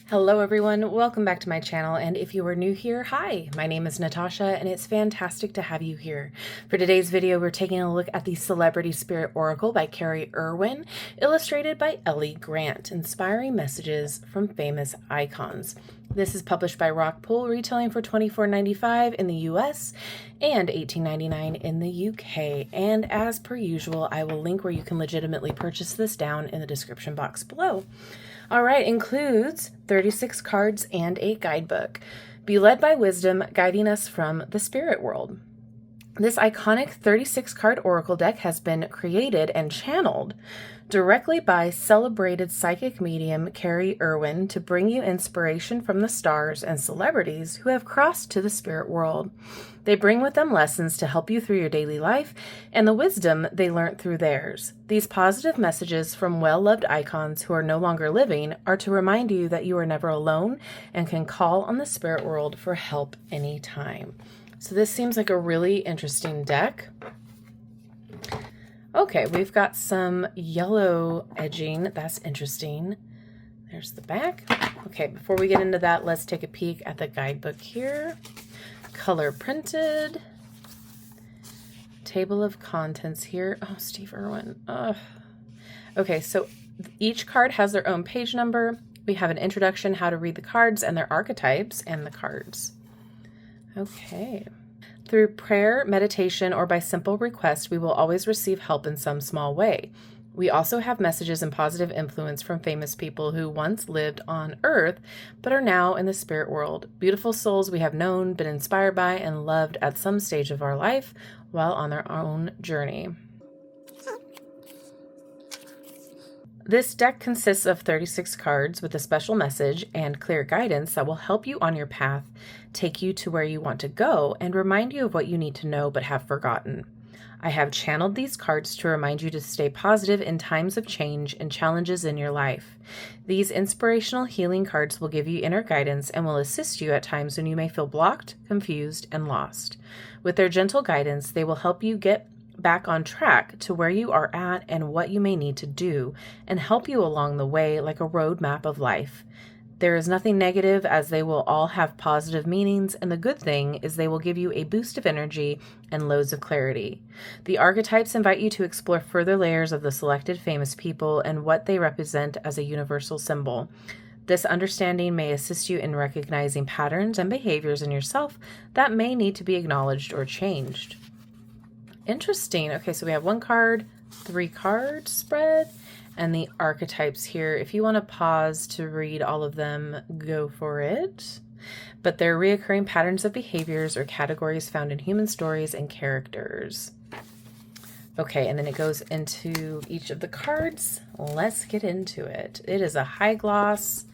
Hello everyone, welcome back to my channel, and if you are new here, hi, my name is Natasha and it's fantastic to have you here. For today's video, we're taking a look at the Celebrity Spirit Oracle by Kerrie Erwin, illustrated by Ellie Grant, inspiring messages from famous icons. This is published by Rockpool, retailing for $24.95 in the US and $18.99 in the UK. And as per usual, I will link where you can legitimately purchase this down in the description box below. All right, includes 36 cards and a guidebook. Be led by wisdom, guiding us from the spirit world. This iconic 36 card oracle deck has been created and channeled directly by celebrated psychic medium Kerrie Erwin to bring you inspiration from the stars and celebrities who have crossed to the spirit world. They bring with them lessons to help you through your daily life and the wisdom they learned through theirs. These positive messages from well-loved icons who are no longer living are to remind you that you are never alone and can call on the spirit world for help anytime. So this seems like a really interesting deck. Okay, we've got some yellow edging. That's interesting. There's the back. Okay, before we get into that, let's take a peek at the guidebook here. Color printed. Table of contents here. Oh, Steve Irwin. Ugh. Okay, so each card has their own page number. We have an introduction, how to read the cards and their archetypes and the cards. Okay. Through prayer, meditation, or by simple request, we will always receive help in some small way. We also have messages and positive influence from famous people who once lived on earth, but are now in the spirit world. Beautiful souls we have known, been inspired by, and loved at some stage of our life while on their own journey. This deck consists of 36 cards with a special message and clear guidance that will help you on your path, take you to where you want to go, and remind you of what you need to know but have forgotten. I have channeled these cards to remind you to stay positive in times of change and challenges in your life. These inspirational healing cards will give you inner guidance and will assist you at times when you may feel blocked, confused, and lost. With their gentle guidance, they will help you get back on track to where you are at and what you may need to do, and help you along the way like a roadmap of life. There is nothing negative, as they will all have positive meanings, and the good thing is they will give you a boost of energy and loads of clarity. The archetypes invite you to explore further layers of the selected famous people and what they represent as a universal symbol. This understanding may assist you in recognizing patterns and behaviors in yourself that may need to be acknowledged or changed. Interesting. Okay, so we have one card, 3 cards spread, and the archetypes here. If you want to pause to read all of them, go for it. But they're reoccurring patterns of behaviors or categories found in human stories and characters. Okay, and then it goes into each of the cards. Let's get into it. It is a high gloss.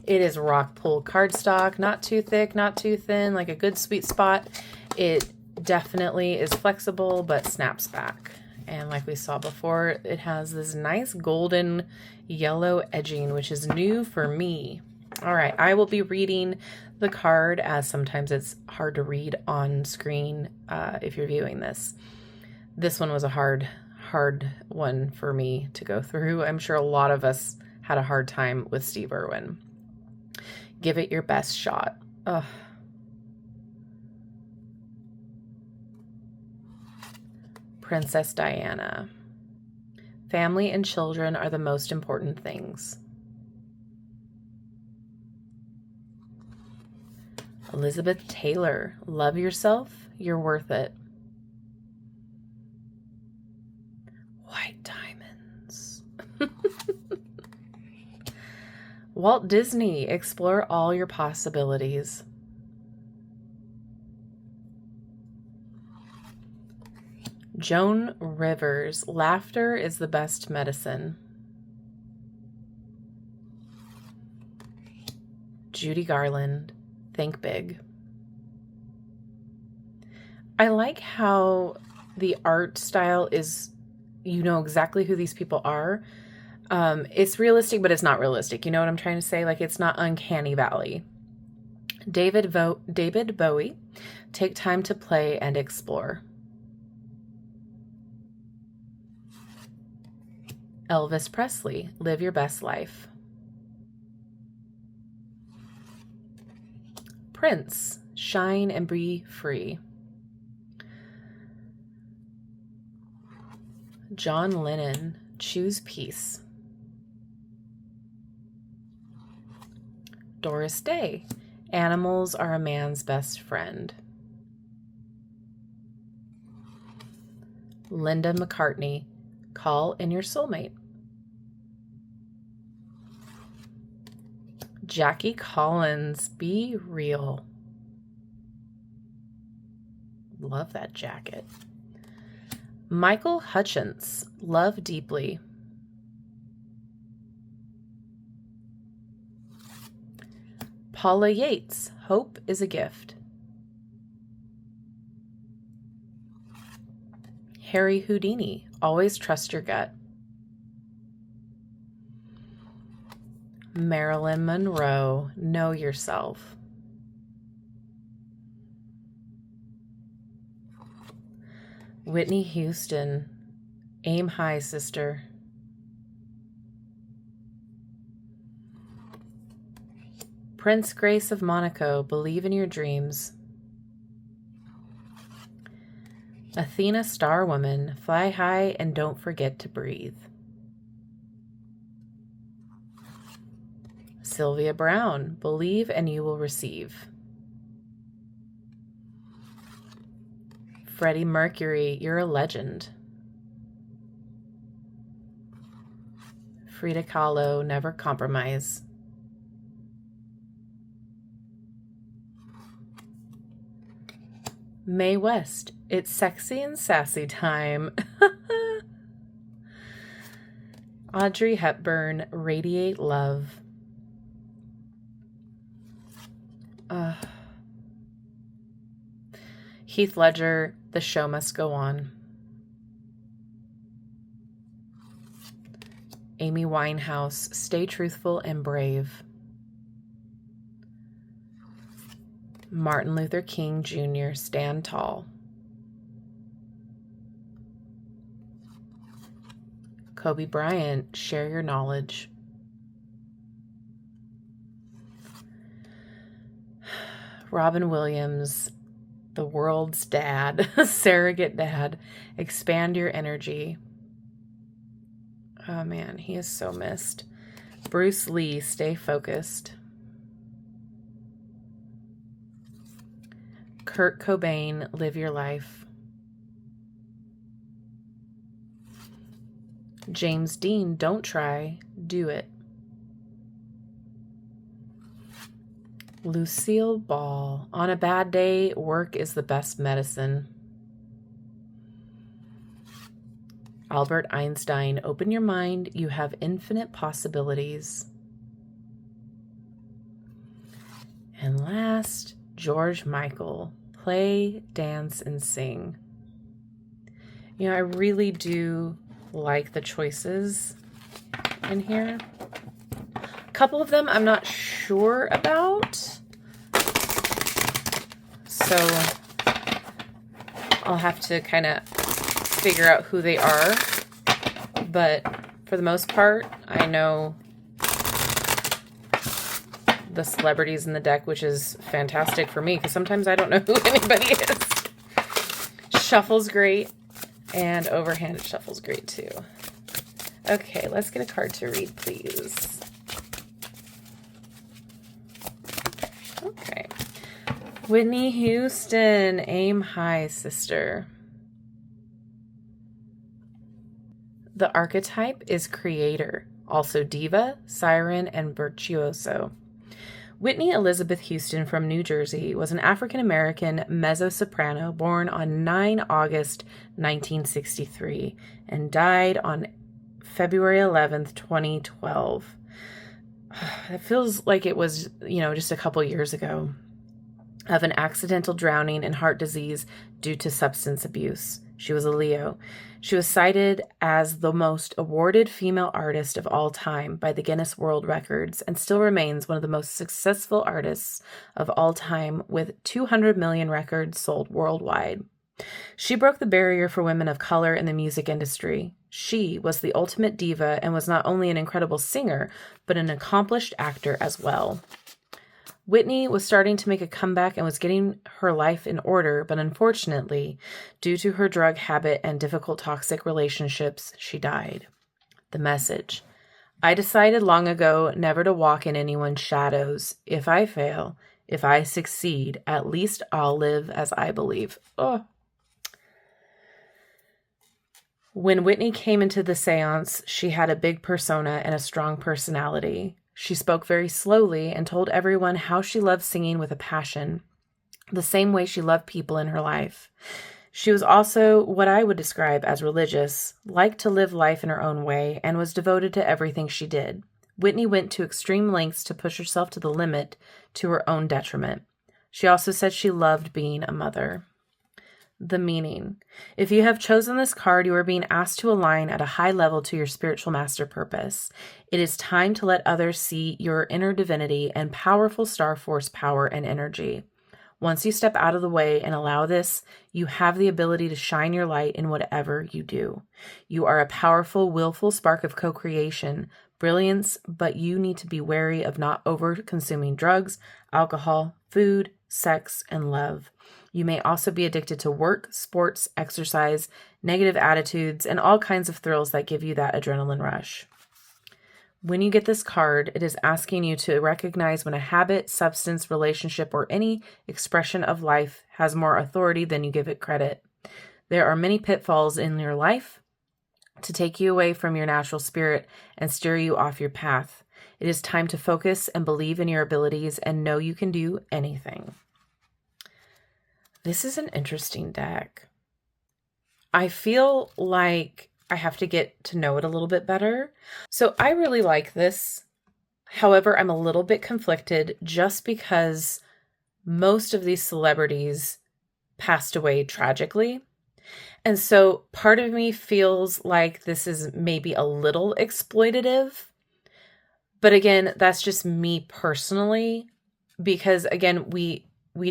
It is Rockpool cardstock, not too thick, not too thin, like a good sweet spot. It definitely is flexible but snaps back, and like we saw before, it has this nice golden yellow edging, which is new for me. All right, I will be reading the card, as sometimes it's hard to read on screen if you're viewing this. This one was a hard one for me to go through. I'm sure a lot of us had a hard time with Steve Irwin. Give it your best shot. Ugh. Princess Diana. Family and children are the most important things. Elizabeth Taylor. Love yourself. You're worth it. White diamonds. Walt Disney. Explore all your possibilities. Joan Rivers. Laughter is the best medicine. Judy Garland. Think big. I like how the art style is, you know exactly who these people are. It's realistic, but it's not realistic. You know what I'm trying to say? Like, it's not uncanny valley. David Bowie. Take time to play and explore. Elvis Presley. Live your best life. Prince, shine and be free. John Lennon, choose peace. Doris Day, animals are a man's best friend. Linda McCartney, call in your soulmate. Jackie Collins, be real. Love that jacket. Michael Hutchence, love deeply. Paula Yates, hope is a gift. Harry Houdini, always trust your gut. Marilyn Monroe, know yourself. Whitney Houston, aim high, sister. Prince Grace of Monaco, believe in your dreams. Athena Starwoman, fly high and don't forget to breathe. Sylvia Brown, believe and you will receive. Freddie Mercury, you're a legend. Frida Kahlo, never compromise. Mae West, it's sexy and sassy time. Audrey Hepburn, radiate love. Heath Ledger, the show must go on. Amy Winehouse, stay truthful and brave. Martin Luther King Jr., stand tall. Kobe Bryant, share your knowledge. Robin Williams, the world's dad, surrogate dad, expand your energy. Oh man, he is so missed. Bruce Lee, stay focused. Kurt Cobain, live your life. James Dean, don't try, do it. Lucille Ball, on a bad day, work is the best medicine. Albert Einstein, open your mind, you have infinite possibilities. And last, George Michael, play, dance, and sing. You know, I really do like the choices in here. A couple of them I'm not sure about, so I'll have to kind of figure out who they are, but for the most part, I know the celebrities in the deck, which is fantastic for me because sometimes I don't know who anybody is. Shuffle's great, and overhanded shuffle's great too. Okay, let's get a card to read, please. Okay. Whitney Houston, aim high, sister. The archetype is creator, also diva, siren, and virtuoso. Whitney Elizabeth Houston from New Jersey was an African-American mezzo-soprano born on 9 August 1963 and died on February 11th, 2012. It feels like it was, just a couple years ago, of an accidental drowning and heart disease due to substance abuse. She was a Leo. She was cited as the most awarded female artist of all time by the Guinness World Records and still remains one of the most successful artists of all time with 200 million records sold worldwide. She broke the barrier for women of color in the music industry. She was the ultimate diva and was not only an incredible singer, but an accomplished actor as well. Whitney was starting to make a comeback and was getting her life in order, but unfortunately, due to her drug habit and difficult toxic relationships, she died. The message. I decided long ago never to walk in anyone's shadows. If I fail, if I succeed, at least I'll live as I believe. Oh. When Whitney came into the seance, she had a big persona and a strong personality. She spoke very slowly and told everyone how she loved singing with a passion, the same way she loved people in her life. She was also what I would describe as religious, liked to live life in her own way, and was devoted to everything she did. Whitney went to extreme lengths to push herself to the limit to her own detriment. She also said she loved being a mother. The meaning. If you have chosen this card, you are being asked to align at a high level to your spiritual master purpose. It is time to let others see your inner divinity and powerful star force power and energy. Once you step out of the way and allow this, you have the ability to shine your light in whatever you do. You are a powerful, willful spark of co-creation, brilliance, but you need to be wary of not over-consuming drugs, alcohol, food, sex, and love. You may also be addicted to work, sports, exercise, negative attitudes, and all kinds of thrills that give you that adrenaline rush. When you get this card, it is asking you to recognize when a habit, substance, relationship, or any expression of life has more authority than you give it credit. There are many pitfalls in your life to take you away from your natural spirit and steer you off your path. It is time to focus and believe in your abilities and know you can do anything. This is an interesting deck. I feel like I have to get to know it a little bit better. So I really like this. However, I'm a little bit conflicted just because most of these celebrities passed away tragically. And so part of me feels like this is maybe a little exploitative. But again, that's just me personally, because again, we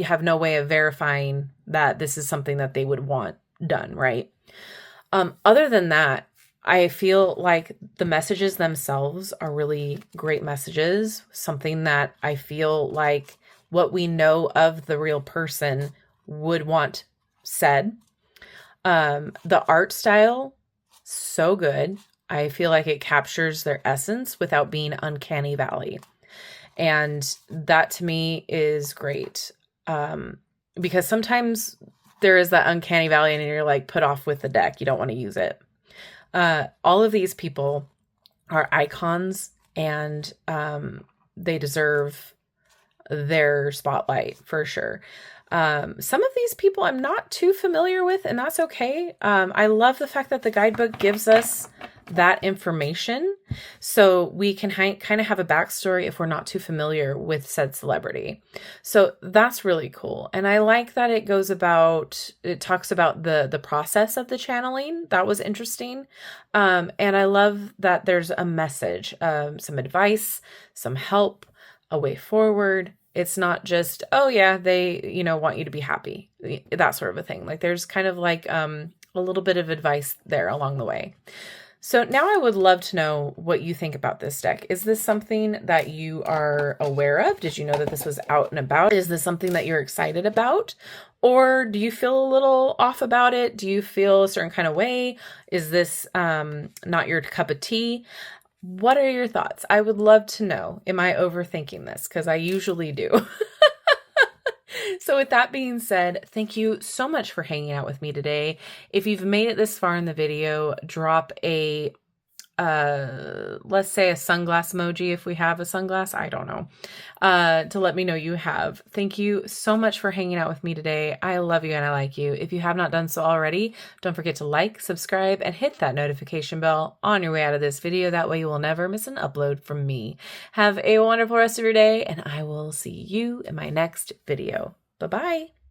have no way of verifying that this is something that they would want done, right? Other than that, I feel like the messages themselves are really great messages, something that I feel like what we know of the real person would want said. The art style, so good. I feel like it captures their essence without being uncanny valley. And that to me is great. Because sometimes there is that uncanny valley and you're like put off with the deck. You don't want to use it. All of these people are icons and they deserve their spotlight for sure. Some of these people I'm not too familiar with, and that's okay. I love the fact that the guidebook gives us that information so we can kind of have a backstory if we're not too familiar with said celebrity. So that's really cool. And I like that it talks about the process of the channeling. That was interesting. And I love that there's a message, some advice, some help, a way forward. It's not just, oh yeah, they, want you to be happy, that sort of a thing. Like there's kind of like a little bit of advice there along the way. So now I would love to know what you think about this deck. Is this something that you are aware of? Did you know that this was out and about? Is this something that you're excited about? Or do you feel a little off about it? Do you feel a certain kind of way? Is this not your cup of tea? What are your thoughts? I would love to know. Am I overthinking this? Because I usually do. So with that being said, thank you so much for hanging out with me today. If you've made it this far in the video, drop a, let's say a sunglass emoji if we have a sunglass. I don't know. To let me know you have. Thank you so much for hanging out with me today. I love you and I like you. If you have not done so already, don't forget to like, subscribe, and hit that notification bell on your way out of this video. That way you will never miss an upload from me. Have a wonderful rest of your day, and I will see you in my next video. Bye-bye.